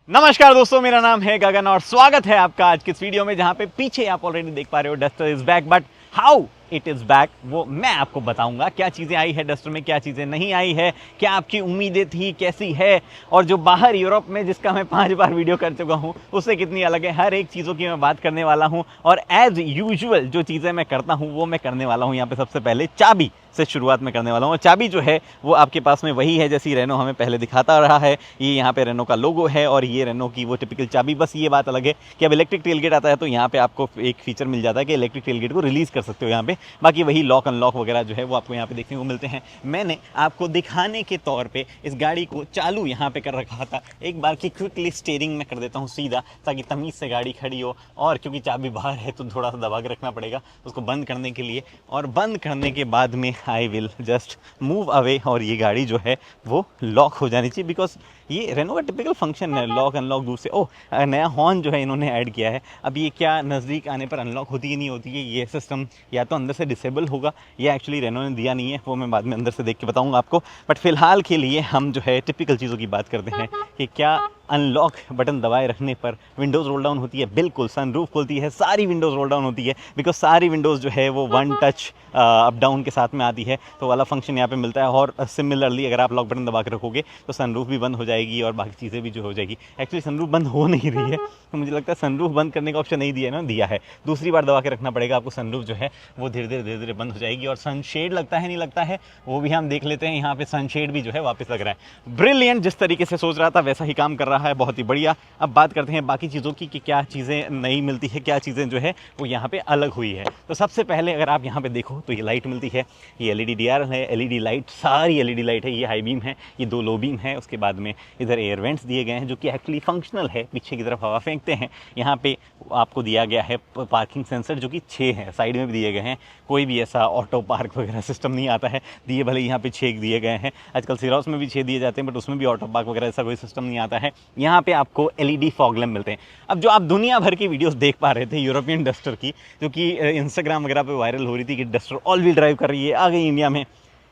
नमस्कार दोस्तों, मेरा नाम है गगन और स्वागत है आपका आज के इस वीडियो में, जहां पे पीछे आप ऑलरेडी देख पा रहे हो duster is back. But how it is back वो मैं आपको बताऊंगा। क्या चीज़ें आई है डस्टर में, क्या चीज़ें नहीं आई है, क्या आपकी उम्मीदें थी, कैसी है, और जो बाहर यूरोप में जिसका मैं 5 बार वीडियो कर चुका हूं उससे कितनी अलग है। हर एक चीज़ों की मैं बात करने वाला हूं और एज यूजुअल जो चीज़ें मैं करता हूं वो मैं करने वाला हूं। यहाँ पे सबसे पहले चाबी से शुरुआत में करने वाला हूँ। चाबी जो है वो आपके पास में वही है जैसी रेनो हमें पहले दिखाता रहा है। ये यहाँ पे रेनो का लोगो है और ये रेनो की वो टिपिकल चाबी। बस ये बात अलग है कि अब इलेक्ट्रिक टेलगेट आता है तो यहाँ पे आपको एक फीचर मिल जाता है कि इलेक्ट्रिक टेलगेट को रिलीज कर सकते हो यहाँ पे। बाकी वही लॉक अनलॉक वगैरह जो है वो आपको यहाँ पे देखने को मिलते हैं। मैंने आपको दिखाने के तौर पर इस गाड़ी को चालू यहाँ पे कर रखा था। एक बार की क्विकली स्टीयरिंग में कर देता हूँ सीधा, ताकि तमीज़ से गाड़ी खड़ी हो। और क्योंकि चाबी बाहर है तो थोड़ा सा दबा के रखना पड़ेगा उसको बंद करने के लिए, और बंद करने के बाद में I will just move away और ये गाड़ी जो है वो लॉक हो जानी चाहिए। बिकॉज ये रेनो का टिपिकल फंक्शन है लॉक अनलॉक दूर से। ओह, नया हॉर्न जो है इन्होंने ऐड किया है। अब ये क्या नज़दीक आने पर अनलॉक होती है नहीं होती है, ये सिस्टम या तो अंदर से डिसेबल होगा या एक्चुअली रेनो ने दिया नहीं है, वो मैं बाद में अंदर से देख के बताऊंगा आपको। बट फिलहाल के लिए हम जो है टिपिकल चीज़ों की बात करते हैं कि क्या अनलॉक बटन दबाए रखने पर विंडोज़ रोल डाउन होती है। बिल्कुल, सनरूफ खुलती है, सारी विंडोज़ रोल डाउन होती है। बिकॉज सारी विंडोज़ जो है वो वन टच अप डाउन के साथ में आती है, तो वाला फंक्शन यहाँ पे मिलता है। और सिमिलरली अगर आप लॉक बटन दबा के रखोगे तो सनरूफ भी बंद हो जाएगी और बाकी चीज़ें भी जो हो जाएगी। एक्चुअली सनरूफ बंद हो नहीं रही है, तो मुझे लगता है सनरूफ बंद करने का ऑप्शन नहीं दिया है ना, दिया है। दूसरी बार दबा के रखना पड़ेगा आपको, सनरूफ जो है वो धीरे धीरे बंद हो जाएगी। और सनशेड लगता है नहीं लगता है वो भी हम देख लेते हैं। यहाँ पे सनशेड भी जो है वापस लग रहा है। ब्रिलियंट, जिस तरीके से सोच रहा था वैसा ही काम कर रहा है, बहुत ही बढ़िया। अब बात करते हैं बाकी चीज़ों की कि क्या चीज़ें नई मिलती है, क्या चीज़ें जो है वो यहाँ पे अलग हुई है। तो सबसे पहले अगर आप यहाँ पे देखो तो ये लाइट मिलती है। ये एलईडी डीआर है, एलईडी लाइट, सारी एलईडी लाइट है। ये हाई बीम है, ये 2 लो बीम है। उसके बाद में इधर एयर वेंट्स दिए गए हैं जो कि एक्चुअली फंक्शनल है, पीछे की तरफ हवा फेंकते हैं। यहाँ पे आपको दिया गया है पार्किंग सेंसर जो कि 6 है, साइड में भी दिए गए हैं। कोई भी ऐसा ऑटो पार्क वगैरह सिस्टम नहीं आता है, दिए भले यहाँ पे 6 दिए गए हैं। आजकल सिरोस में भी 6 दिए जाते हैं बट उसमें भी ऑटो पार्क वगैरह ऐसा कोई सिस्टम नहीं आता है। यहाँ पे आपको एलईडी फॉग लैंप मिलते हैं। अब जो आप दुनिया भर की वीडियोस देख पा रहे थे यूरोपियन डस्टर की, जो कि इंस्टाग्राम वगैरह पे वायरल हो रही थी कि डस्टर ऑल व्हील ड्राइव कर रही है, आ गई इंडिया में।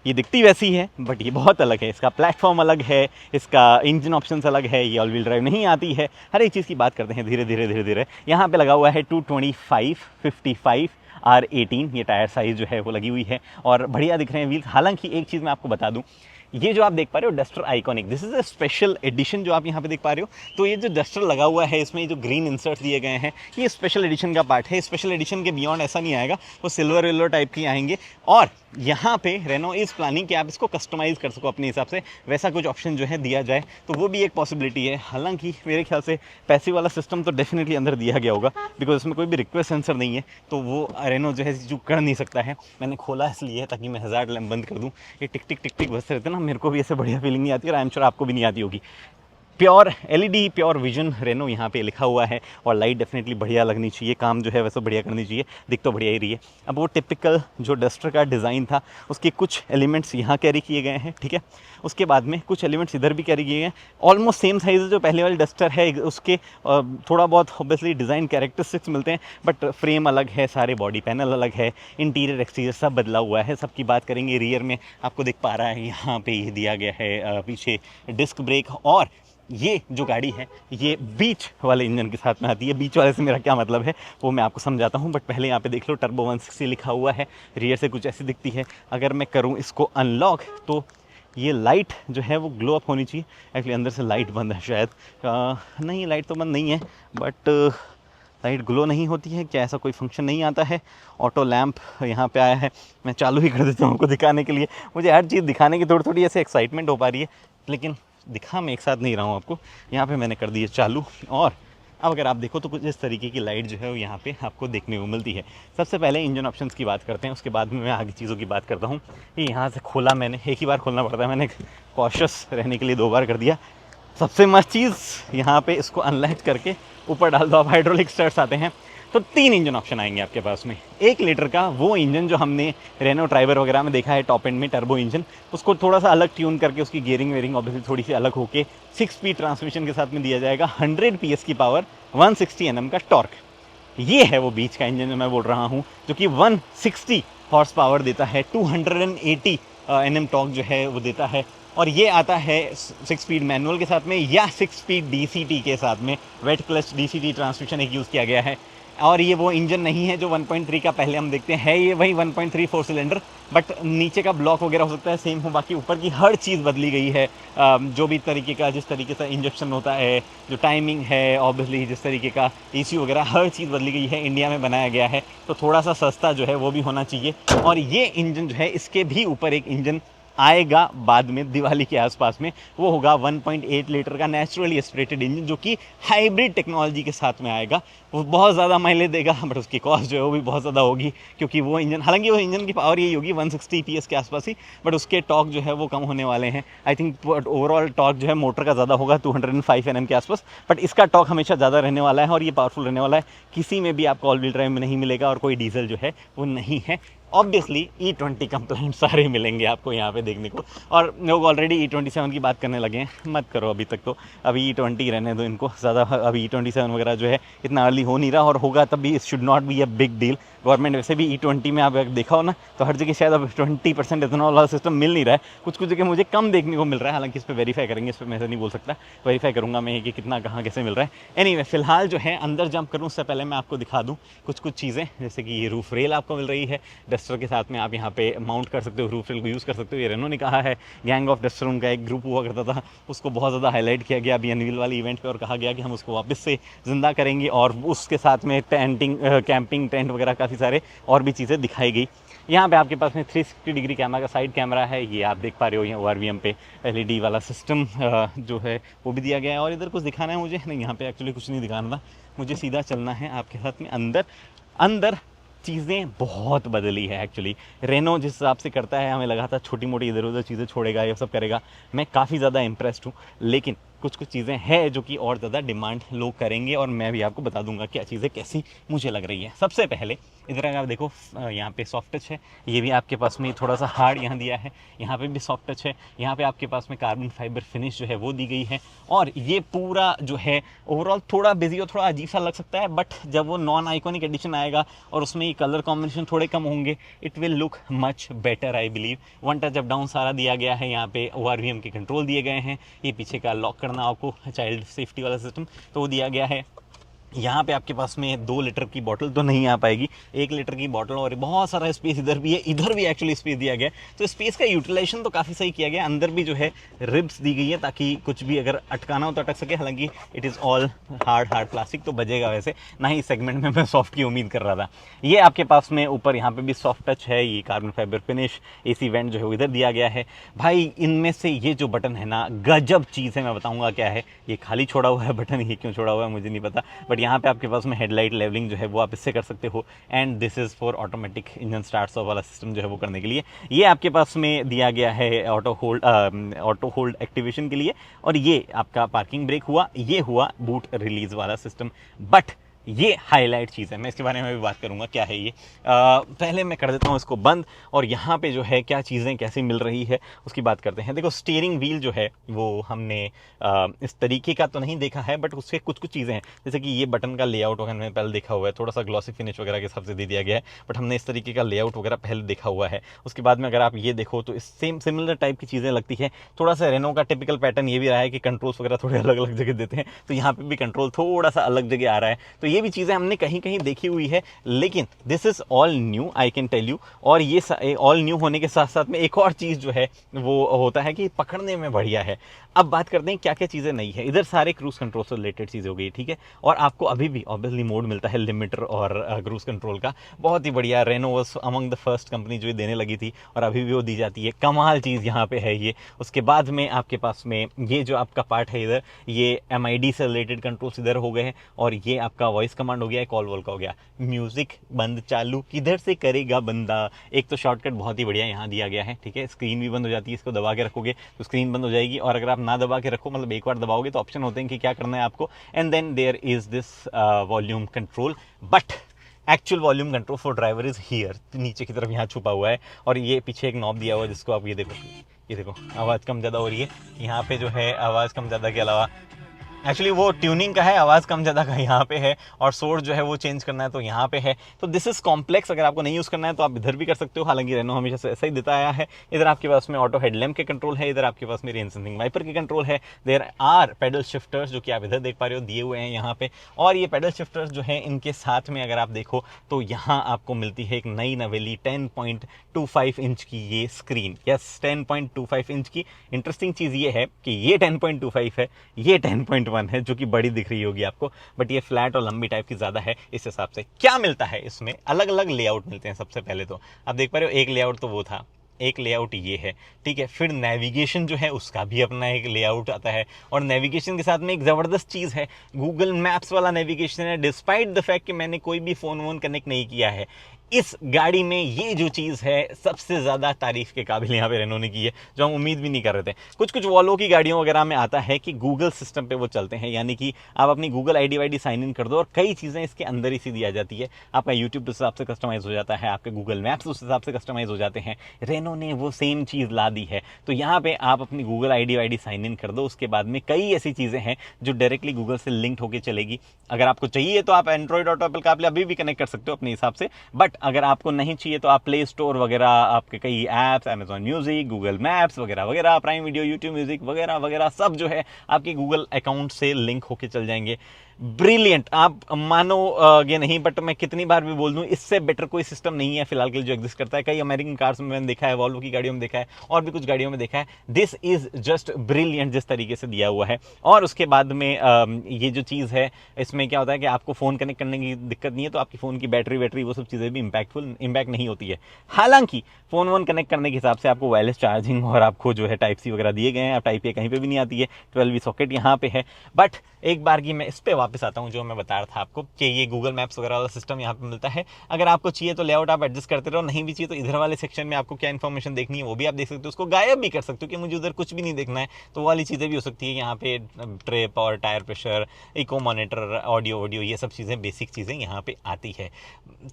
ये दिखती वैसी है बट ये बहुत अलग है। इसका प्लेटफॉर्म अलग है, इसका इंजन ऑप्शंस अलग है, ये ऑल व्हील ड्राइव नहीं आती है। हर एक चीज़ की बात करते हैं धीरे धीरे। यहाँ पे लगा हुआ है 225/55 R18, ये टायर साइज़ जो है वो लगी हुई है और बढ़िया दिख रहे हैं व्हील्स। हालांकि एक चीज़ मैं आपको बता दूं, ये जो आप देख पा रहे हो duster iconic, this is a special edition जो आप यहाँ पे देख पा रहे हो। तो ये जो डस्टर लगा हुआ है इसमें जो ग्रीन इंसर्ट्स दिए गए हैं, ये स्पेशल एडिशन का पार्ट है। स्पेशल एडिशन के बियॉन्ड ऐसा नहीं आएगा, वो सिल्वर विल्वर टाइप की आएंगे। और यहाँ पे रेनो इज़ प्लानिंग कि आप इसको कस्टमाइज़ कर सको अपने हिसाब से, वैसा कुछ ऑप्शन जो है दिया जाए तो वो भी एक पॉसिबिलिटी है। हालांकि मेरे ख्याल से पैसे वाला सिस्टम तो डेफिनेटली अंदर दिया गया होगा, बिकॉज इसमें कोई भी रिक्वेस्ट सेंसर नहीं है, तो वो रेनो जो है जो कर नहीं सकता है। मैंने खोला इसलिए ताकि मैं हज़ार्ड लैम्प बंद कर दूँ। ये टिक टिक टिक टिक बजते रहते ना, मेरे को भी ऐसे बढ़िया फीलिंग नहीं आती और आई एम श्योर आपको भी नहीं आती होगी। Pure LED, pure vision Renault यहाँ पे लिखा हुआ है और लाइट डेफिनेटली बढ़िया लगनी चाहिए, काम जो है वैसे बढ़िया करनी चाहिए, दिख तो बढ़िया ही रही है। अब वो टिपिकल जो डस्टर का डिज़ाइन था उसके कुछ एलिमेंट्स यहाँ कैरी किए गए हैं, ठीक है। उसके बाद में कुछ एलिमेंट्स इधर भी कैरी किए गए हैं। ऑलमोस्ट सेम साइज़ जो पहले वाले डस्टर है उसके थोड़ा बहुत ऑब्वियसली डिज़ाइन कैरेक्टरिस्टिक्स मिलते हैं, बट फ्रेम अलग है, सारे बॉडी पैनल अलग है, इंटीरियर एक्सटीरियर सब बदला हुआ है। सबकी बात करेंगे रियर में, आपको दिख पा रहा है यहाँ पे ये दिया गया है पीछे डिस्क ब्रेक। और ये जो गाड़ी है ये बीच वाले इंजन के साथ में आती है। बीच वाले से मेरा क्या मतलब है वो मैं आपको समझाता हूँ, बट पहले यहाँ पे देख लो टर्बो 160 लिखा हुआ है। रियर से कुछ ऐसी दिखती है। अगर मैं करूँ इसको अनलॉक तो ये लाइट जो है वो ग्लो अप होनी चाहिए। एक्चुअली अंदर से लाइट बंद है शायद, नहीं लाइट तो बंद नहीं है बट लाइट ग्लो नहीं होती है क्या, ऐसा कोई फंक्शन नहीं आता है। ऑटो लैंप यहाँ पे आया है, मैं चालू ही कर देता हूँ आपको दिखाने के लिए। मुझे हर चीज़ दिखाने की थोड़ी थोड़ी ऐसे एक्साइटमेंट हो पा रही है, लेकिन दिखा मैं एक साथ नहीं रहा हूँ आपको। यहाँ पे मैंने कर दिया चालू और अब अगर आप देखो तो कुछ इस तरीके की लाइट जो है वो यहाँ पे आपको देखने को मिलती है। सबसे पहले इंजन ऑप्शंस की बात करते हैं, उसके बाद में मैं आगे चीज़ों की बात करता हूँ। ये यहाँ से खोला मैंने, एक ही बार खोलना पड़ता है, मैंने कॉशियस रहने के लिए 2 बार कर दिया। सबसे मस्त चीज़ यहाँ पे इसको अनलैच करके ऊपर डाल दो, आप हाइड्रोलिक स्टार्ट्स आते हैं तो 3 इंजन ऑप्शन आएंगे आपके पास में। 1 लीटर का वो इंजन जो हमने रेनो ट्राइबर वगैरह में देखा है टॉप एंड में, टर्बो इंजन, उसको थोड़ा सा अलग ट्यून करके उसकी गियरिंग वेयरिंग ऑब्वियसली थोड़ी सी अलग होके 6 स्पीड ट्रांसमिशन के साथ में दिया जाएगा। 100 PS की पावर, 160 Nm का टॉर्क। ये है वो बीच का इंजन जो मैं बोल रहा हूँ, जो कि 160 हॉर्स पावर देता है, 280 Nm टॉर्क जो है वो देता है, और ये आता है 6 स्पीड मैनुअल के साथ में या 6 स्पीड DCT के साथ में। वेट क्लच DCT ट्रांसमिशन एक यूज़ किया गया है। और ये वो इंजन नहीं है जो 1.3 का पहले हम देखते हैं, ये वही 1.3 4 सिलेंडर, बट नीचे का ब्लॉक वगैरह हो सकता है सेम हो, बाकी ऊपर की हर चीज़ बदली गई है। जो भी तरीके का जिस तरीके से इंजेक्शन होता है, जो टाइमिंग है, ऑब्वियसली जिस तरीके का AC वगैरह हर चीज़ बदली गई है, इंडिया में बनाया गया है, तो थोड़ा सा सस्ता जो है वो भी होना चाहिए। और ये इंजन जो है, इसके भी ऊपर एक इंजन आएगा बाद में दिवाली के आसपास में, वो होगा 1.8 लीटर का नेचुरली एस्पिरेटेड इंजन, जो कि हाइब्रिड टेक्नोलॉजी के साथ में आएगा। वो बहुत ज़्यादा माइलेज देगा, बट उसकी कॉस्ट जो है वो भी बहुत ज़्यादा होगी, क्योंकि वो इंजन, हालांकि वो इंजन की पावर यही होगी 160 PS के आसपास ही, बट उसके टॉर्क जो है वो कम होने वाले हैं। आई थिंक ओवरऑल टॉर्क जो है मोटर का ज़्यादा होगा 205 Nm के आसपास, बट इसका टॉर्क हमेशा ज़्यादा रहने वाला है और ये पावरफुल रहने वाला है। किसी में भी आपको ऑल व्हील ड्राइव में नहीं मिलेगा और कोई डीजल जो है वो नहीं है। ऑब्वियसली E20 कंप्लेंट सारे मिलेंगे आपको यहाँ पे देखने को, और लोग ऑलरेडी E27 की बात करने लगे हैं। मत करो अभी तक, तो अभी E20 रहने दो इनको ज़्यादा। अभी E27 वगैरह जो है इतना अर्ली हो नहीं रहा, और होगा तब भी it should not be a big deal. Government वैसे भी E20 में आप देखा हो ना, तो हर जगह शायद अब 20% इथेनॉल वाला सिस्टम मिल नहीं रहा है। कुछ कुछ जगह मुझे कम देखने को मिल रहा है, हालांकि इस पर वेरीफाई करेंगे, इस पर मैं ऐसा नहीं बोल सकता, वेरीफाई करूँगा मैं कि कितना कहाँ कैसे मिल रहा है। एनीवे, फिलहाल जो है अंदर जंप करूँ उससे पहले मैं आपको दिखा दूँ कुछ कुछ चीज़ें, जैसे कि ये रूफ रेल आपको मिल रही है डस्टर के साथ में, आप यहाँ पे माउंट कर सकते हो, रूफ रेल को यूज़ कर सकते हो। ये रेनो ने कहा है, गैंग ऑफ डस्टर उनका एक ग्रुप हुआ करता था, उसको बहुत ज़्यादा हाईलाइट किया गया अभी अनवील वाली इवेंट पे, और कहा गया कि हम उसको वापस से ज़िंदा करेंगे, और उसके साथ में टेंटिंग, कैंपिंग टेंट वगैरह काफ़ी सारे और भी चीज़ें दिखाई गई। यहाँ पे आपके पास में 360 डिग्री कैमरा का साइड कैमरा है, ये आप देख पा रहे हो। यहाँ ORVM पे LED वाला सिस्टम जो है वो भी दिया गया है। और इधर कुछ दिखाना है मुझे नहीं, यहाँ पे एक्चुअली कुछ नहीं दिखाना था मुझे, सीधा चलना है आपके साथ में अंदर। अंदर चीज़ें बहुत बदली है एक्चुअली। रेनो जिस हिसाब से करता है, हमें लगा था छोटी मोटी इधर उधर चीज़ें छोड़ेगा, ये सब करेगा। मैं काफ़ी ज़्यादा इम्प्रेस्ड हूँ, लेकिन कुछ कुछ चीज़ें हैं जो कि और ज़्यादा डिमांड लोग करेंगे, और मैं भी आपको बता दूंगा क्या चीज़ें कैसी मुझे लग रही है। सबसे पहले इधर अगर आप देखो, यहाँ पे सॉफ्ट टच है, ये भी आपके पास में थोड़ा सा हार्ड यहाँ दिया है, यहाँ पे भी सॉफ्ट टच है। यहाँ पे आपके पास में कार्बन फाइबर फिनिश जो है वो दी गई है, और ये पूरा जो है ओवरऑल थोड़ा बिजी और थोड़ा अजीब सा लग सकता है, बट जब वो नॉन आइकॉनिक एडिशन आएगा और उसमें ये कलर कॉम्बिनेशन थोड़े कम होंगे, it will look much better I believe. One touch up down सारा दिया गया है, यहाँ पे ORVM के कंट्रोल दिए गए हैं, ये पीछे का लॉक करना आपको चाइल्ड सेफ्टी वाला सिस्टम तो वो दिया गया है। यहाँ पे आपके पास में 2 लीटर की बॉटल तो नहीं आ पाएगी, 1 लीटर की बॉटल, और बहुत सारा स्पेस इधर भी है, इधर भी एक्चुअली स्पेस दिया गया है। तो स्पेस का यूटिलाइजेशन तो काफ़ी सही किया गया। अंदर भी जो है रिब्स दी गई है ताकि कुछ भी अगर अटकाना हो तो अटक सके, हालांकि it is all hard plastic, तो बजेगा वैसे ना ही। सेगमेंट में मैं सॉफ्ट की उम्मीद कर रहा था। ये आपके पास में ऊपर यहाँ पे भी सॉफ्ट टच है, ये carbon fibre finish, AC went जो है इधर दिया गया है। भाई इनमें से ये जो बटन है ना, गजब चीज़ है, मैं बताऊँगा क्या है। ये खाली छोड़ा हुआ है बटन, ये क्यों छोड़ा हुआ है मुझे नहीं पता, बट यहाँ पे आपके पास में हेडलाइट लेवलिंग जो है वो आप इससे कर सकते हो, and this is for automatic engine start of वाला सिस्टम जो है वो करने के लिए। ये आपके पास में दिया गया है ऑटो होल्ड एक्टिवेशन के लिए, और ये आपका पार्किंग ब्रेक हुआ, ये हुआ बूट रिलीज वाला सिस्टम। बट ये हाईलाइट चीज़ है, मैं इसके बारे में भी बात करूंगा क्या है ये। पहले मैं कर देता हूँ इसको बंद, और यहाँ पे जो है क्या चीज़ें कैसे मिल रही है उसकी बात करते हैं। देखो स्टीयरिंग व्हील जो है वो हमने इस तरीके का तो नहीं देखा है, बट उसके कुछ कुछ चीज़ें हैं, जैसे कि ये बटन का लेआउट वगैरह मैंने पहले देखा हुआ है, थोड़ा सा ग्लॉसी फिनिश वगैरह के हिसाब से दे दिया गया है, बट हमने इस तरीके का लेआउट वगैरह पहले देखा हुआ है। उसके बाद में अगर आप ये देखो तो इस सेम सिमिलर टाइप की चीज़ें लगती है। थोड़ा सा रेनो का टिपिकल पैटर्न ये भी रहा है कि कंट्रोल्स वगैरह थोड़े अलग अलग जगह देते हैं, तो यहाँ पे भी कंट्रोल थोड़ा सा अलग जगह आ रहा है। तो ये भी चीज़ें हमने कहीं कहीं देखी हुई है, लेकिन this is all new, I can tell you. और ये ऑल न्यू होने के साथ साथ में एक और चीज़ जो है वो होता है कि पकड़ने में बढ़िया है। अब बात करते हैं क्या क्या चीज़ें नई है। इधर सारे क्रूज कंट्रोल से रिलेटेड चीज़ हो गई, ठीक है। और आपको अभी भी ऑब्वियसली मोड मिलता है लिमिटर और क्रूज कंट्रोल का, बहुत ही बढ़िया। Renault was among the first company जो ये देने लगी थी, और अभी भी वो दी जाती है। कमाल चीज़ यहाँ पे है ये। उसके बाद में आपके पास में ये जो आपका पार्ट है इधर, ये MID से रिलेटेड कंट्रोल्स इधर हो गए हैं, और ये आपका वॉइस कमांड हो गया, कॉल वॉल का हो गया। म्यूजिक बंद चालू किधर से करेगा बंदा, एक तो शॉर्टकट बहुत ही बढ़िया यहाँ दिया गया है, ठीक है। स्क्रीन भी बंद हो जाती है, इसको दबा के रखोगे तो स्क्रीन बंद हो जाएगी, और अगर आप ना दबा के रखो, मतलब एक बार दबाओगे तो ऑप्शन होते हैं कि क्या करना है आपको। And then there is this volume control, but actual volume control for driver is here, नीचे की तरफ यहाँ छुपा हुआ है। और ये पीछे एक नॉब दिया हुआ है जिसको आप ये देखो, आवाज़ कम ज़्यादा हो रही है। यहाँ पे जो है आवाज़ कम ज़्यादा के अलावा एक्चुअली वो ट्यूनिंग का है, आवाज़ कम ज़्यादा का यहाँ पे है, और सोर्स जो है वो चेंज करना है तो यहाँ पे है। तो दिस इज़ कॉम्प्लेक्स, अगर आपको नहीं यूज़ करना है तो आप इधर भी कर सकते हो, हालांकि रेनो हमेशा से ऐसा ही देता आया है। इधर आपके पास में ऑटो हेडलैम्प के कंट्रोल है, इधर आपके पास में रेन सेंसिंग वाइपर के कंट्रोल है। देयर आर पेडल शिफ्टर्स जो कि आप इधर देख पा रहे हो दिए हुए हैं यहाँ पे, और ये पेडल शिफ्टर्स जो है इनके साथ में अगर आप देखो तो यहाँ आपको मिलती है एक नई नवेली 10.25 इंच की ये स्क्रीन। यस, 10.25 इंच की। इंटरेस्टिंग चीज़ ये है कि ये 10.25 है, ये 10.1 है, जो कि बड़ी दिख रही होगी आपको, बट ये फ्लैट और लंबी टाइप की ज़्यादा है। इस हिसाब से क्या मिलता है इसमें, अलग अलग लेआउट मिलते हैं। सबसे पहले तो आप देख पा रहे हो एक लेआउट तो वो था, एक लेआउट ये है, ठीक है। फिर नेविगेशन जो है उसका भी अपना एक लेआउट आता है, और नेविगेशन के साथ में एक ज़बरदस्त चीज़ है, गूगल मैप्स वाला नेविगेशन है। डिस्पाइट द फैक्ट कि मैंने कोई भी फ़ोन वोन कनेक्ट नहीं किया है, इस गाड़ी में ये जो चीज़ है सबसे ज़्यादा तारीफ के काबिल यहाँ पे रेनो ने की है, जो हम उम्मीद भी नहीं कर रहे थे। कुछ कुछ वॉल्वो की गाड़ियों वगैरह में आता है कि गूगल सिस्टम पे वो चलते हैं, यानी कि आप अपनी गूगल आईडी वाईडी साइन इन कर दो और कई चीज़ें इसके अंदर ही सीधी आ जाती है। आपका यूट्यूब उस हिसाब से कस्टमाइज़ हो जाता है, आपके गूगल मैप्स उस हिसाब से कस्टमाइज़ हो जाते हैं। रेनो ने वो सेम चीज़ ला दी है। तो यहाँ पे आप अपनी गूगल आईडी वाईडी साइन इन कर दो, उसके बाद में कई ऐसी चीज़ें हैं जो डायरेक्टली गूगल से लिंक्ड होकर चलेगी। अगर आपको चाहिए तो आप एंड्रॉइड और एप्पल कारप्ले अभी भी कनेक्ट कर सकते हो अपने हिसाब से, बट अगर आपको नहीं चाहिए तो आप प्ले स्टोर वगैरह, आपके कई apps, Amazon music, Google maps वगैरह वगैरह, प्राइम वीडियो, यूट्यूब म्यूजिक वगैरह वगैरह, सब जो है आपके गूगल अकाउंट से लिंक होके चल जाएंगे। ब्रिलियंट, आप मानोगे नहीं, बट मैं कितनी बार भी बोल दूं, इससे बेटर कोई सिस्टम नहीं है फिलहाल के लिए जो एग्जिस्ट करता है। कई अमेरिकन कार्स में मैंने देखा है, वॉल्वो की गाड़ियों में देखा है, और भी कुछ गाड़ियों में देखा है। दिस इज जस्ट ब्रिलियंट जिस तरीके से दिया हुआ है। और उसके बाद में ये जो चीज़ है, इसमें क्या होता है कि आपको फ़ोन कनेक्ट करने की दिक्कत नहीं है, तो आपकी फ़ोन की बैटरी वो सब चीज़ें भी इम्पैक्ट नहीं होती है। हालांकि फ़ोन वोन कनेक्ट करने के हिसाब से आपको वायरलेस चार्जिंग और आपको जो है टाइप सी वगैरह दिए गए हैं। आप टाइप ए कहीं पे भी नहीं आती है, 12V सॉकेट यहाँ पे है। बट एक बार की मैं इस पे वापस आता हूँ, जो मैं बता रहा था आपको कि ये गूगल मैप्स वगैरह वाला सिस्टम यहाँ पे मिलता है। अगर आपको चाहिए तो लेआउट आप एडजस्ट करते रहो, नहीं भी चाहिए तो इधर वाले सेक्शन में आपको क्या इन्फॉर्मेशन देखनी है वो भी आप देख सकते हो, उसको गायब भी कर सकते हो कि मुझे उधर कुछ भी नहीं देखना है, तो वो वाली चीज़ें भी हो सकती है। यहाँ पे ट्रिप और tyre pressure, eco monitor, audio ये सब चीज़ें, बेसिक चीज़ें यहाँ पे आती है।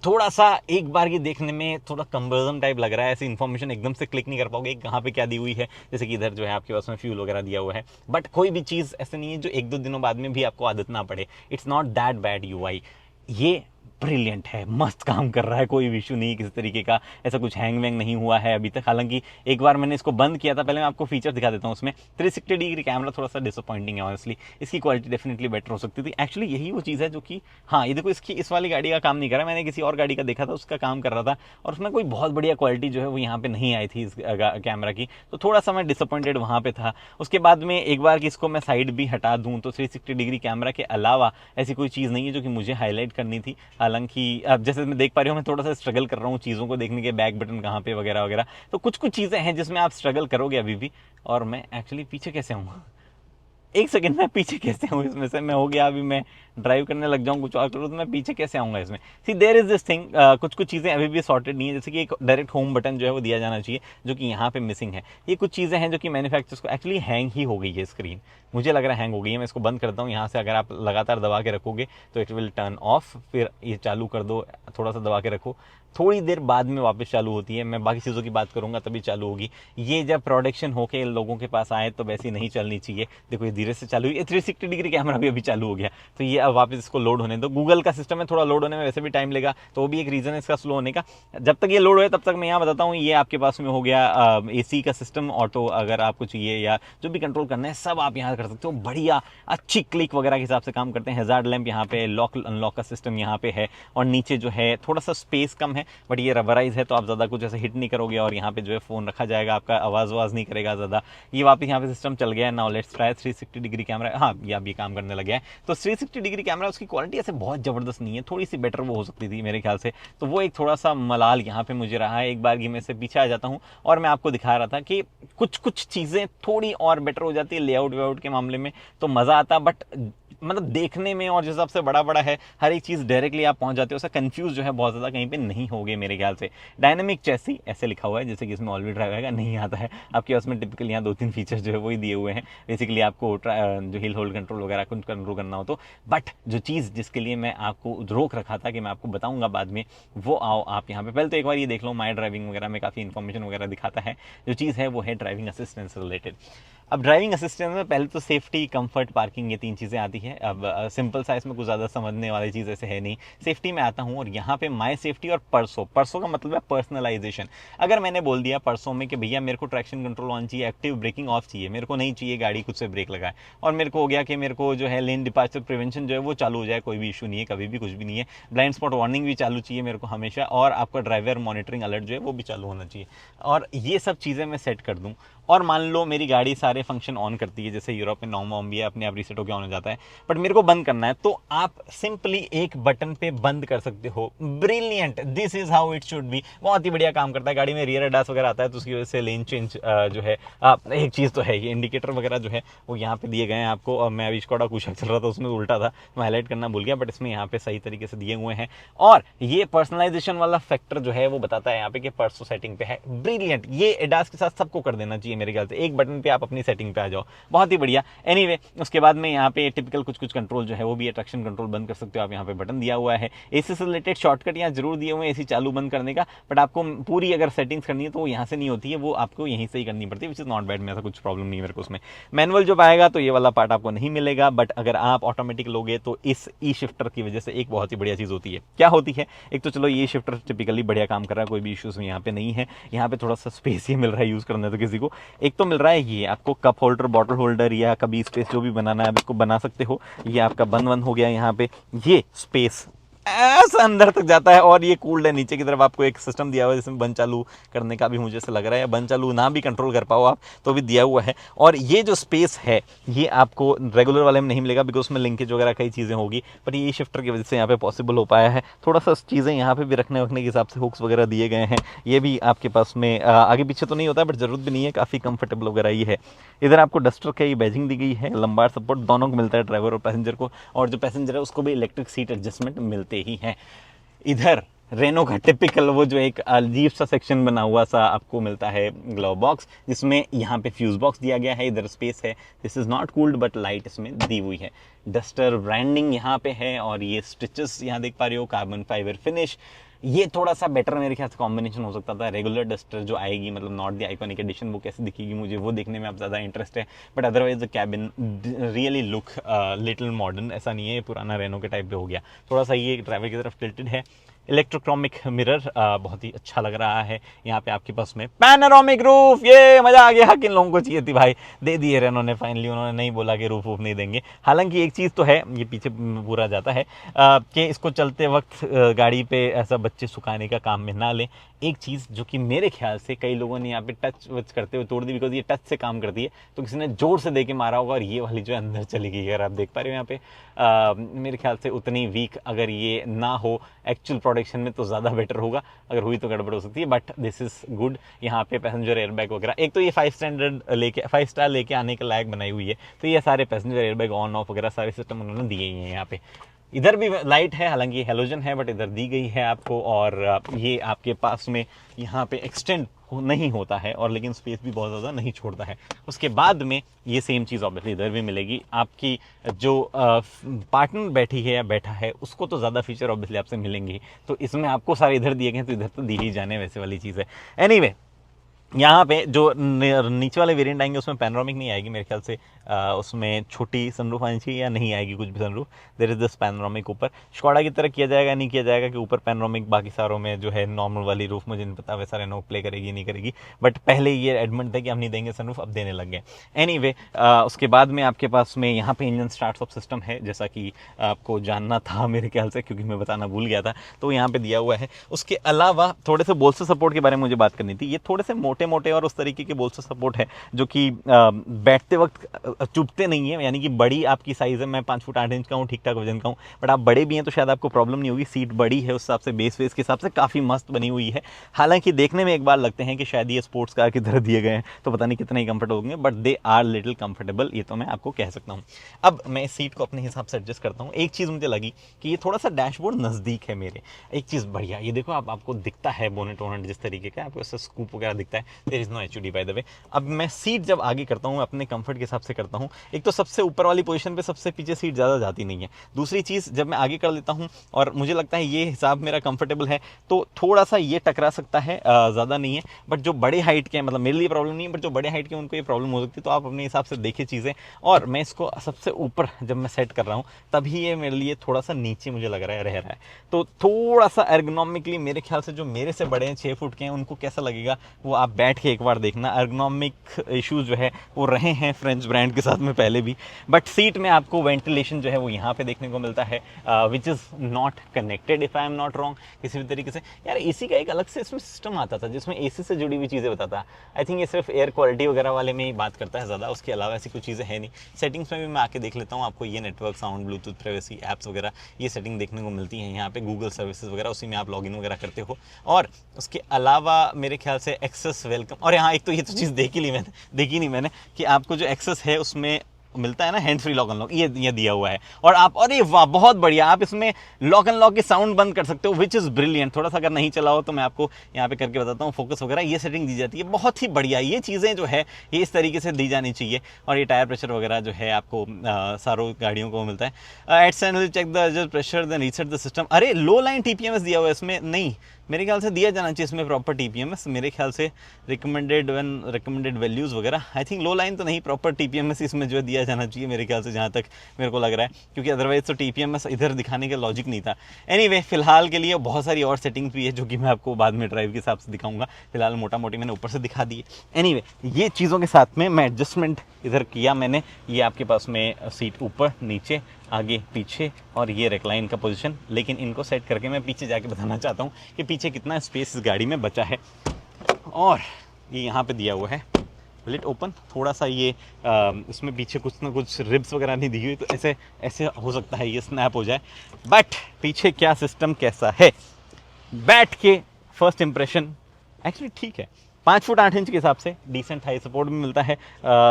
थोड़ा सा एक बार ये देखने में थोड़ा कंबर्जन टाइप लग रहा है, ऐसी इन्फॉर्मेशन एकदम से क्लिक नहीं कर पाओगे कहाँ पे क्या दी हुई है, जैसे कि इधर जो है आपके पास में फ्यूल वगैरह दिया हुआ है। बट कोई भी चीज़ ऐसे नहीं है जो एक दो दिनों बाद में भी आपको आदत ना पड़े। It's not that bad UI, ये ब्रिलियंट है, मस्त काम कर रहा है, कोई इशू नहीं किसी तरीके का, ऐसा कुछ हैंग वैंग नहीं हुआ है अभी तक। हालांकि एक बार मैंने इसको बंद किया था, पहले मैं आपको फीचर दिखा देता हूँ। उसमें 360 डिग्री कैमरा थोड़ा सा डिसअपॉइंटिंग है ऑनेस्टली, इसकी क्वालिटी डेफिनेटली बेटर हो सकती थी। एक्चुअली यही वो चीज़ है जो कि, हाँ ये देखो, इसकी इस वाली गाड़ी का काम नहीं कर रहा, मैंने किसी और गाड़ी का देखा था उसका काम कर रहा था, और उसमें कोई बहुत बढ़िया क्वालिटी जो है वो यहाँ पे नहीं आई थी इस कैमरा की, तो थोड़ा सा मैं डिसअपॉइंटेड वहाँ पे था। उसके बाद में एक बार कि इसको मैं साइड भी हटा दूँ तो 360 डिग्री कैमरा के अलावा ऐसी कोई चीज़ नहीं है जो कि मुझे हाईलाइट करनी थी। हालांकि अब जैसे मैं देख पा रही हूँ, मैं थोड़ा सा स्ट्रगल कर रहा हूँ चीज़ों को देखने के, बैक बटन कहाँ पे वगैरह वगैरह, तो कुछ कुछ चीज़ें हैं जिसमें आप स्ट्रगल करोगे अभी भी। और मैं एक्चुअली पीछे कैसे आऊँगा, एक सेकंड में पीछे कैसे आऊँ इसमें से, मैं हो गया अभी मैं ड्राइव करने लग जाऊँ कुछ और करूँ तो मैं पीछे कैसे आऊँगा इसमें। सी देयर इज दिस थिंग, कुछ कुछ चीज़ें अभी भी सॉर्टेड नहीं है, जैसे कि एक डायरेक्ट होम बटन जो है वो दिया जाना चाहिए, जो कि यहाँ पे मिसिंग है। ये कुछ चीज़ें हैं जो कि मैन्युफैक्चरर्स को एक्चुअली हैंग ही हो गई है स्क्रीन, मुझे लग रहा है हैंग हो गई है। मैं इसको बंद करता हूँ यहाँ से, अगर आप लगातार दबा के रखोगे तो इट विल टर्न ऑफ, फिर ये चालू कर दो, थोड़ा सा दबा के रखो, थोड़ी देर बाद में वापस चालू होती है। मैं बाकी चीज़ों की बात करूंगा तभी चालू होगी। ये जब प्रोडक्शन होके लोगों के पास आए तो वैसे नहीं चलनी चाहिए। देखो ये धीरे से चालू हुई, 360 डिग्री कैमरा भी अभी चालू हो गया, तो ये अब वापस इसको लोड होने दो। गूगल का सिस्टम है, थोड़ा लोड होने में वैसे भी टाइम लेगा, तो वो भी एक रीज़न है इसका स्लो होने का। जब तक ये लोड हो तब तक मैं यहाँ बताता हूँ, ये आपके पास में हो गया AC का सिस्टम, ऑटो अगर आपको चाहिए या जो भी कंट्रोल करना है सब आप यहाँ कर सकते हो। बढ़िया अच्छी क्लिक वगैरह के हिसाब से काम करते हैं। हैजार्ड लैंप यहाँ पे, लॉक अनलॉक का सिस्टम यहाँ पे है, और नीचे जो है थोड़ा सा स्पेस कम है, बट ये रबराइज है तो आप ज़्यादा कुछ ऐसे हिट नहीं करोगे, और यहाँ पे जो है फ़ोन रखा जाएगा, आपका आवाज़ नहीं करेगा ज़्यादा। ये वापस यहाँ पे सिस्टम चल गया है। Now let's try 360 degree camera. हाँ, ये अब ये काम करने लग गया है। तो 360 डिग्री कैमरा, उसकी क्वालिटी ऐसे बहुत ज़बरदस्त नहीं है, थोड़ी सी बेटर वो हो सकती थी मेरे ख्याल से, तो वो एक थोड़ा सा मलाल यहाँ पे मुझे रहा है। एक बार मैं से पीछे आ जाता हूँ, और मैं आपको दिखा रहा था कि कुछ कुछ चीज़ें थोड़ी और बेटर हो जाती है लेआउट वेआउट के मामले में, तो मज़ा आता। बट मतलब देखने में और जिस हिसाब से बड़ा बड़ा है, हर एक चीज़ डायरेक्टली आप पहुंच जाते हो, उसका कंफ्यूज जो है बहुत ज़्यादा कहीं पे नहीं होगे मेरे ख्याल से। डायनामिक चेसी ऐसे लिखा हुआ है, जैसे कि इसमें ऑल व्हील ड्राइव आएगा, नहीं आता है आपके पास में। टिपिकल यहाँ 2-3 फीचर्स जो है वही दिए हुए हैं, बेसिकली आपको जो हिल होल्ड कंट्रोल वगैरह कुछ कंट्रोल करना हो तो। बट जो चीज़ जिसके लिए मैं आपको रोक रखा था कि मैं आपको बताऊंगा बाद में, वो आओ आप यहाँ पे। पहले तो एक बार ये देख लो, माई ड्राइविंग वगैरह में काफ़ी इन्फॉर्मेशन वगैरह दिखाता है। जो चीज़ है वो है ड्राइविंग असिस्टेंस रिलेटेड। अब ड्राइविंग असिस्टेंट में पहले तो सेफ्टी, कंफर्ट, पार्किंग, ये 3 चीज़ें आती है। अब सिंपल सा इसमें कुछ ज़्यादा समझने वाली चीज़ ऐसे है नहीं। सेफ्टी में आता हूँ और यहाँ पे माई सेफ्टी और परसों का मतलब है पर्सनलाइजेशन। अगर मैंने बोल दिया परसों में कि भैया मेरे को ट्रैक्शन कंट्रोल ऑन चाहिए, एक्टिव ब्रेकिंग ऑफ चाहिए, मेरे को नहीं चाहिए गाड़ी खुद से ब्रेक लगाए, और मेरे को हो गया कि मेरे को जो है लेन डिपार्चर प्रिवेंशन जो है वो चालू हो जाए, कोई भी इशू नहीं है, कभी भी कुछ भी नहीं है। ब्लाइंड स्पॉट वार्निंग भी चालू चाहिए मेरे को हमेशा, और आपका ड्राइवर मॉनिटरिंग अलर्ट जो है वो भी चालू होना चाहिए। और ये सब चीज़ें मैं सेट कर दूँ, और मान लो मेरी गाड़ी सारे फंक्शन ऑन करती है, जैसे यूरोप में नॉर्म वॉर्म भी है, अपने आप रीसेट होकर ऑन हो जाता है, बट मेरे को बंद करना है, तो आप सिंपली एक बटन पे बंद कर सकते हो। Brilliant, this is how it should be. बहुत ही बढ़िया काम करता है। गाड़ी में रियर एडास वगैरह आता है तो उसकी वजह से लेन चेंज जो है, एक चीज़ तो है, ये इंडिकेटर वगैरह जो है वो यहाँ पे दिए गए हैं आपको। और मैं अभी स्कोडा कुशक चल रहा था, उसमें उल्टा था, मैं हाईलाइट करना भूल गया, बट इसमें यहाँ पे सही तरीके से दिए हुए हैं। और ये पर्सनलाइजेशन वाला फैक्टर जो है वो बताता है यहाँ पे कि परसों सेटिंग पे है। ब्रिलियंट, ये एडास के साथ सबको कर देना चाहिए मेरे ख्याल से। एक बटन पे आप अपनी सेटिंग पे आ जाओ, बहुत ही बढ़िया। एनीवे, उसके बाद में यहाँ पे टिपिकल कुछ कंट्रोल जो है वो भी है। ट्रैक्शन कंट्रोल बंद कर सकते हो आप, यहाँ पे बटन दिया हुआ है। एसी से रिलेटेड शॉर्टकट यहाँ जरूर दिए हुए हैं एसी चालू बंद करने का, बट आपको पूरी अगर सेटिंग्स करनी है तो वो यहाँ से नहीं होती है, वो आपको यहीं से ही करनी पड़ती है, विच इज नॉट बैड। में ऐसा कुछ प्रॉब्लम नहीं है मेरे को उसमें। मैनुअल जो आएगा तो ये वाला पार्ट आपको नहीं मिलेगा, बट अगर आप ऑटोमेटिक लोगे तो इस ई शिफ्टर की वजह से एक बहुत ही बढ़िया चीज़ होती है। क्या होती है? एक तो चलो ये शिफ्टर टिपिकली बढ़िया काम कर रहा है, कोई भी इश्यूज यहाँ पे नहीं है। यहाँ पे थोड़ा सा स्पेस ही मिल रहा है यूज़ करने तो किसी को। एक तो मिल रहा है ये आपको कप होल्डर, बॉटल होल्डर, या कभी स्पेस जो भी बनाना है आप इसको बना सकते हो। ये आपका बंद हो गया यहाँ पे, ये स्पेस ऐसा अंदर तक जाता है, और ये कूल्ड है। नीचे की तरफ आपको एक सिस्टम दिया हुआ है जिसमें बंद चालू करने का भी मुझे से लग रहा है, या बंद चालू ना भी कंट्रोल कर पाओ आप तो भी दिया हुआ है। और ये जो स्पेस है ये आपको रेगुलर वाले में नहीं मिलेगा, बिकॉज उसमें लिंकेज वगैरह कई चीज़ें होगी, बट ये शिफ्टर की वजह से यहाँ पे पॉसिबल हो पाया है। थोड़ा सा चीज़ें यहाँ पे भी रखने के हिसाब से हुक्स वगैरह दिए गए हैं। ये भी आपके पास में आगे पीछे तो नहीं होता है, बट जरूरत भी नहीं है, काफ़ी कंफर्टेबल वगैरह ये है। इधर आपको डस्टर का ये बैजिंग दी गई है, लंबार सपोर्ट दोनों को मिलता है, ड्राइवर और पैसेंजर को, और जो पैसेंजर है उसको भी इलेक्ट्रिक सीट एडजस्टमेंट मिलते ही हैं। इधर रेनो का टिपिकल वो जो एक अजीब सा सेक्शन बना हुआ सा आपको मिलता है, ग्लव बॉक्स, जिसमें यहाँ पे फ्यूज बॉक्स दिया गया है, इधर स्पेस है। This is not cooled but light इसमें दी हुई है। डस्टर ब्रांडिंग यहाँ पे है, और ये स्टिचेस यहाँ देख पा रहे हो, कार्बन फाइबर फिनिश। ये थोड़ा सा बेटर मेरे ख्याल से कॉम्बिनेशन हो सकता था। रेगुलर डस्टर जो आएगी, मतलब नॉट द आइकॉनिक एडिशन, वो कैसे दिखेगी मुझे वो देखने में अब ज़्यादा इंटरेस्ट है, but otherwise the cabin really look little modern. ऐसा नहीं है पुराना रेनो के टाइप पे हो गया, थोड़ा सा ये ड्राइवर की तरफ टिल्टेड है। इलेक्ट्रोक्रोमिक मिरर बहुत ही अच्छा लग रहा है। यहाँ पे आपके पास में पैनोरामिक रूफ, ये मजा आ गया, किन लोगों को चाहिए थी भाई, दे दिए रेनो ने फाइनली। उन्होंने नहीं बोला कि रूफ वूफ नहीं देंगे। हालांकि एक चीज़ तो है, ये पीछे पूरा जाता है कि इसको चलते वक्त गाड़ी पे ऐसा बच्चे सुखाने का काम में ना लें। एक चीज़ जो कि मेरे ख्याल से कई लोगों ने यहाँ पे टच वच करते हुए तोड़ दी, बिकॉज ये टच से काम करती है, तो किसी ने जोर से दे के मारा होगा और ये वाली जो अंदर चली गई है। अगर आप देख पा रहे हो यहाँ पे मेरे ख्याल से उतनी वीक अगर ये ना हो एक्चुअल प्रोडक्शन में तो ज़्यादा बेटर होगा, अगर हुई तो गड़बड़ हो सकती है, बट दिस इज गुड। यहाँ पे पैसेंजर एयरबैग वगैरह, एक तो ये 5 स्टार लेके आने के लायक बनाई हुई है, तो ये सारे पैसेंजर एयरबैग ऑन ऑफ वगैरह सारे सिस्टम उन्होंने दिए ही हैं यहाँ पे। इधर भी लाइट है, हालांकि हेलोजन है, बट इधर दी गई है आपको। और ये आपके पास में यहाँ पे एक्सटेंड नहीं होता है, और लेकिन स्पेस भी बहुत ज़्यादा नहीं छोड़ता है। उसके बाद में ये सेम चीज़ ऑब्वियसली इधर भी मिलेगी। आपकी जो पार्टनर बैठी है या बैठा है उसको तो ज़्यादा फीचर ऑब्वियसली आपसे मिलेंगे, तो इसमें आपको सारे इधर दिए गए, तो इधर तो दी ही जाने वैसे वाली चीज़ है। एनीवे, यहाँ पे जो नीचे वाले वेरिएंट आएंगे उसमें पैनोरामिक नहीं आएगी मेरे ख्याल से, उसमें छोटी सनरूफ आनी चाहिए या नहीं आएगी कुछ भी sunroof. There is this panoramic ऊपर। स्कोडा की तरह किया जाएगा नहीं किया जाएगा कि ऊपर पैनोरामिक, बाकी सारों में जो है नॉर्मल वाली रूफ, मुझे नहीं पता वैसा रेनो प्ले करेगी नहीं करेगी, बट पहले ये एडमेंट था कि हम नहीं देंगे सनरूफ, अब देने लग गए। एनीवे, उसके बाद में आपके पास में यहाँ पे इंजन स्टार्ट ऑफ सिस्टम है, जैसा कि आपको जानना था मेरे ख्याल से, क्योंकि मैं बताना भूल गया था, तो यहाँ पे दिया हुआ है। उसके अलावा थोड़े से बोल्स्टर सपोर्ट के बारे में मुझे बात करनी थी। ये थोड़े से मोटे मोटे और उस तरीके के बोल्स्टर सपोर्ट है जो कि बैठते वक्त चुभते नहीं है, यानी कि बड़ी आपकी साइज़ है, मैं 5 फुट 8 इंच का हूँ, ठीक ठाक वजन का हूँ, बट आप बड़े भी हैं तो शायद आपको प्रॉब्लम नहीं होगी। सीट बड़ी है उस हिसाब से, बेस वेस के हिसाब से काफ़ी मस्त बनी हुई है। हालांकि देखने में एक बार लगते हैं कि शायद ये स्पोर्ट्स कार की तरह दिए गए हैं, तो पता नहीं कितने ही कंफर्टेबल होंगे, but they are little comfortable, ये तो मैं आपको कह सकता हूँ। अब मैं इस सीट को अपने हिसाब से एडजस्ट करता हूँ। एक चीज़ मुझे लगी कि ये थोड़ा सा डैशबोर्ड नज़दीक है मेरे। एक चीज़ बढ़िया, ये देखो आपको दिखता है बोनेट वोनेट जिस तरीके का, आपको ऐसा स्कूप वगैरह दिखता है, there is no HUD by the way. अब मैं सीट जब आगे करता हूँ, मैं अपने कंफर्ट के हिसाब से करता हूँ। एक तो सबसे ऊपर वाली पोजीशन पे सबसे पीछे सीट ज़्यादा जाती नहीं है। दूसरी चीज़, जब मैं आगे कर लेता हूँ और मुझे लगता है ये हिसाब मेरा कंफर्टेबल है, तो थोड़ा सा ये टकरा सकता है, ज़्यादा नहीं है। बट जो बड़े हाइट के हैं, मतलब मेरे लिए प्रॉब्लम नहीं है, बट जो बड़े हाइट के उनको ये प्रॉब्लम हो सकती है। तो आप अपने हिसाब से देखिए चीज़ें। और मैं इसको सबसे ऊपर जब मैं सेट कर रहा हूँ, तभी ये मेरे लिए थोड़ा सा नीचे मुझे लग रहा है। तो थोड़ा सा एर्गोनॉमिकली मेरे ख्याल से जो मेरे से बड़े हैं, 6 फुट के हैं, उनको कैसा लगेगा वो आप बैठ के एक बार देखना। एर्गोनॉमिक इश्यूज जो है वो रहे हैं फ्रेंच ब्रांड के साथ में पहले भी। बट सीट में आपको वेंटिलेशन जो है वो यहाँ पे देखने को मिलता है, which is not connected if I am not wrong किसी भी तरीके से। यार एसी का एक अलग से इसमें सिस्टम आता था जिसमें एसी से जुड़ी हुई चीज़ें बताता है। आई थिंक ये सिर्फ एयर क्वालिटी वगैरह वाले में ही बात करता है ज़्यादा, उसके अलावा ऐसी कोई चीज़ें है नहीं। सेटिंग्स में भी मैं आके देख लेता हूँ, आपको ये network, sound, Bluetooth, privacy, apps वगैरह ये सेटिंग देखने को मिलती है यहाँ पे। गूगल सर्विसेज वगैरह उसी में आप लॉगिन वगैरह करते हो। और उसके अलावा मेरे ख्याल से एक्सेस वेलकम, और यहाँ एक तो ये तो चीज़ देखी नहीं मैंने कि आपको जो एक्सेस है उसमें मिलता है ना हैंड फ्री लॉक अनलॉक, ये दिया हुआ है। और आप, अरे वाह बहुत बढ़िया, आप इसमें लॉक अनलॉक की साउंड बंद कर सकते हो, विच इज़ ब्रिलियंट। थोड़ा सा अगर नहीं चला हो तो मैं आपको यहाँ पे करके बताता हूँ, फोकस वगैरह ये सेटिंग दी जाती है, बहुत ही बढ़िया। ये चीज़ें जो है ये इस तरीके से दी जानी चाहिए। और ये टायर प्रेशर वगैरह जो है आपको सारों गाड़ियों को मिलता है। At send check the pressure then reset the system. अरे लो लाइन TPMS दिया हुआ है इसमें, नहीं मेरे ख्याल से दिया जाना चाहिए इसमें प्रॉपर TPMS। मेरे ख्याल से रिकमेंडेड वैल्यूज़ वगैरह, आई थिंक लो लाइन तो नहीं, प्रॉपर TPMS इसमें जो है दिया जाना चाहिए मेरे ख्याल से, जहाँ तक मेरे को लग रहा है, क्योंकि अदरवाइज तो TPMS इधर दिखाने का लॉजिक नहीं था। एनीवे फिलहाल के लिए बहुत सारी और सेटिंग्स भी है जो कि मैं आपको बाद में ड्राइव के हिसाब से दिखाऊंगा। फिलहाल मोटा मोटी मैंने ऊपर से दिखा दी है। एनीवे ये चीज़ों के साथ में मैं एडजस्टमेंट इधर किया मैंने। ये आपके पास में सीट ऊपर नीचे आगे पीछे और ये रेक्लाइन का पोजीशन, लेकिन इनको सेट करके मैं पीछे जाके बताना चाहता हूँ कि पीछे कितना स्पेस इस गाड़ी में बचा है। और ये यहाँ पे दिया हुआ है लिट ओपन, थोड़ा सा ये इसमें पीछे कुछ ना कुछ रिब्स वगैरह नहीं दी हुई, तो ऐसे हो सकता है ये स्नैप हो जाए। बट पीछे क्या सिस्टम कैसा है, बैठ के फर्स्ट इंप्रेशन एक्चुअली ठीक है। 5 फुट 8 इंच के हिसाब से डिसेंट हाई सपोर्ट भी मिलता है।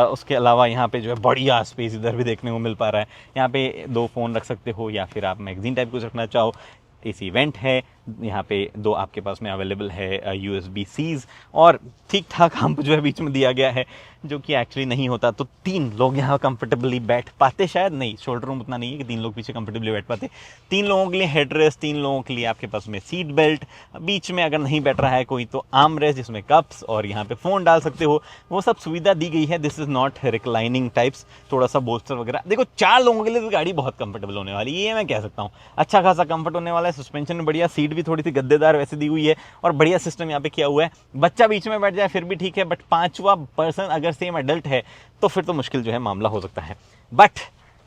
उसके अलावा यहाँ पे जो है बढ़िया स्पेस इधर भी देखने को मिल पा रहा है। यहाँ पे 2 फ़ोन रख सकते हो या फिर आप मैगजीन टाइप कुछ रखना चाहो। AC वेंट है, यहाँ पे 2 आपके पास में अवेलेबल है USB-Cs, और ठीक ठाक हम्प जो है बीच में दिया गया है, जो कि एक्चुअली नहीं होता। तो 3 लोग यहाँ कंफर्टेबली बैठ पाते, शायद नहीं, शोल्डर रूम उतना नहीं है कि 3 लोग पीछे कंफर्टेबली बैठ पाते। 3 लोगों के लिए हेड रेस्ट, 3 लोगों के लिए आपके पास में सीट बेल्ट, बीच में अगर नहीं बैठ रहा है कोई तो आर्म रेस्ट जिसमें कप्स और यहाँ पे फ़ोन डाल सकते हो, वो सब सुविधा दी गई है। This is not reclining types, थोड़ा सा बोस्टर वगैरह। देखो 4 लोगों के लिए तो गाड़ी बहुत कंफर्टेबल होने वाली है, ये मैं कह सकता हूँ। अच्छा खासा कंफर्ट होने वाला है, सस्पेंशन बढ़िया, सीट भी थोड़ी सी गद्देदार वैसे दी हुई है, और बढ़िया सिस्टम यहाँ पे किया हुआ है। बच्चा बीच में बैठ जाए फिर भी ठीक है, बट 5वां पर्सन अगर सेम एडल्ट है तो फिर तो मुश्किल जो है मामला हो सकता है। बट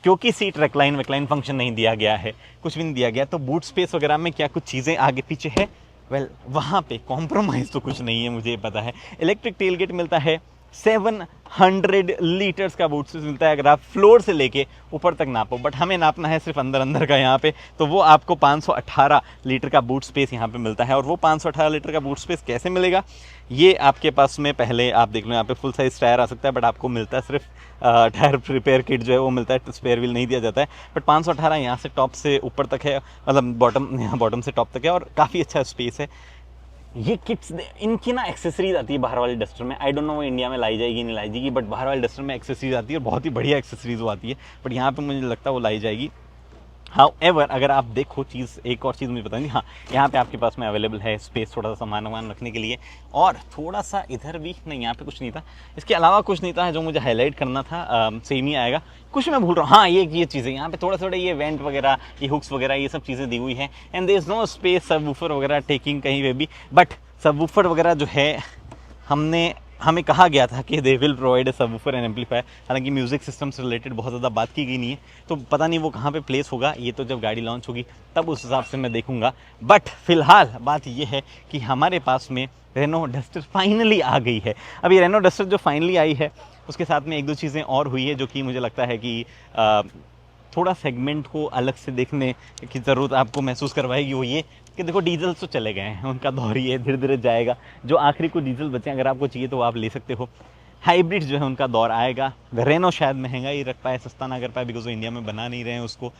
क्योंकि सीट रेक्लाइन फंक्शन नहीं दिया गया है, कुछ भी नहीं दिया गया, तो बूट स्पेस वगैरह में क्या कुछ चीज़ें आगे पीछे है, वेल वहाँ पे कॉम्प्रोमाइज़ तो कुछ नहीं है, मुझे पता है। इलेक्ट्रिक टेलगेट मिलता है, 700 लीटर्स का बूट स्पेस मिलता है अगर आप फ्लोर से लेके ऊपर तक नापो, बट हमें नापना है सिर्फ अंदर का यहाँ पे, तो वो आपको 518 लीटर का बूट स्पेस यहाँ पे मिलता है। और वो 518 लीटर का बूट स्पेस कैसे मिलेगा, ये आपके पास में पहले आप देख लो, यहाँ पे फुल साइज टायर आ सकता है, बट आपको मिलता है सिर्फ टायर रिपेयर किट जो है वो मिलता है, स्पेयर व्हील नहीं दिया जाता है। बट 518 यहाँ से टॉप से ऊपर तक है, मतलब बॉटम से टॉप तक है, और काफ़ी अच्छा स्पेस है। ये किट्स इनकी ना एक्सेसरीज आती है बाहर वाले डस्टर में, आई डोंट नो वो इंडिया में लाई जाएगी नहीं लाई जाएगी, बट बाहर वाले डस्टर में एक्सेसरीज आती है और बहुत ही बढ़िया एक्सेसरीज वो आती है, बट यहाँ पे मुझे लगता है वो लाई जाएगी। हाउएवर अगर आप देखो चीज़, एक और चीज़ मुझे पता नहीं, हाँ यहाँ पे आपके पास में अवेलेबल है स्पेस थोड़ा सा सामान वामान रखने के लिए, और थोड़ा सा इधर भी नहीं, यहाँ पे कुछ नहीं था, इसके अलावा कुछ नहीं था जो मुझे हाईलाइट करना था। सेम ही आएगा, कुछ मैं भूल रहा हूँ। हाँ ये चीज़ें यहाँ पे थोड़ा ये वेंट वगैरह, ये हुक्स वगैरह, ये सब चीज़ें दी हुई है। And there is no space subwoofer वगैरह टेकिंग कहीं पे भी, बट सबवूफर वगैरह जो है हमें कहा गया था कि they will provide a subwoofer and amplifier. हालांकि म्यूज़िक सिस्टम से रिलेटेड बहुत ज़्यादा बात की गई नहीं है, तो पता नहीं वो कहाँ पे प्लेस होगा, ये तो जब गाड़ी लॉन्च होगी तब उस हिसाब से मैं देखूंगा। बट फिलहाल बात ये है कि हमारे पास में रेनो डस्टर फाइनली आ गई है। अब ये रेनो डस्टर जो फाइनली आई है उसके साथ में 1-2 चीज़ें और हुई है जो कि मुझे लगता है कि थोड़ा सेगमेंट को अलग से देखने की ज़रूरत आपको महसूस करवाएगी। वो ये कि देखो डीजल तो चले गए हैं, उनका दौर ही है, धीरे धीरे जाएगा। जो आखिरी कुछ डीजल बचे अगर आपको चाहिए तो आप ले सकते हो। हाइब्रिड जो है उनका दौर आएगा। रेनो शायद महंगा ही रख पाए, सस्ता ना कर पाए, बिकॉज वो इंडिया में बना नहीं रहे हैं उसको,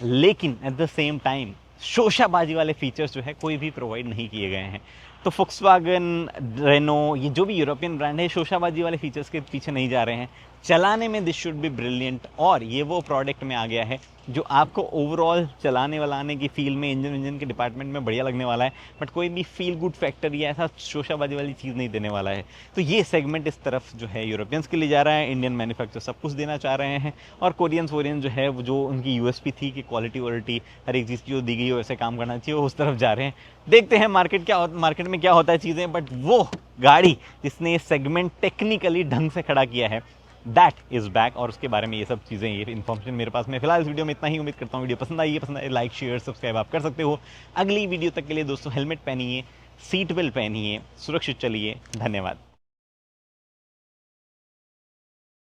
लेकिन एट द सेम टाइम शोशाबाजी वाले फीचर्स जो है कोई भी प्रोवाइड नहीं किए गए हैं। तो फोक्सवागन, रेनो, ये जो भी यूरोपियन ब्रांड है, शोशाबाजी वाले फीचर्स के पीछे नहीं जा रहे हैं। चलाने में दिस शुड बी ब्रिलियंट, और ये वो प्रोडक्ट में आ गया है जो आपको ओवरऑल चलाने वालाने की फील में, इंजन के डिपार्टमेंट में बढ़िया लगने वाला है, बट कोई भी फील गुड फैक्टर या ऐसा शोशाबाजी वाली चीज़ नहीं देने वाला है। तो ये सेगमेंट इस तरफ जो है यूरोपियंस के लिए जा रहा है, इंडियन मैन्युफैक्चर सब कुछ देना चाह रहे हैं, और कोरियंस वोरियन जो है वो जो उनकी यूएसपी थी कि क्वालिटी वॉलिटी हर एक चीज़ की जो दी गई हो वैसे काम करना चाहिए, वो उस तरफ जा रहे हैं। देखते हैं मार्केट में क्या होता है चीज़ें, बट वो गाड़ी जिसने ये सेगमेंट टेक्निकली ढंग से खड़ा किया है, दैट इज़ बैक। और उसके बारे में ये सब चीज़ें, ये इन्फॉर्मेशन मेरे पास में फिलहाल इस वीडियो में इतना ही। उम्मीद करता हूँ वीडियो पसंद आई है, लाइक शेयर सब्सक्राइब आप कर सकते हो। अगली वीडियो तक के लिए दोस्तों हेलमेट पहनिए, सीट बेल्ट पहनिए, सुरक्षित चलिए। धन्यवाद।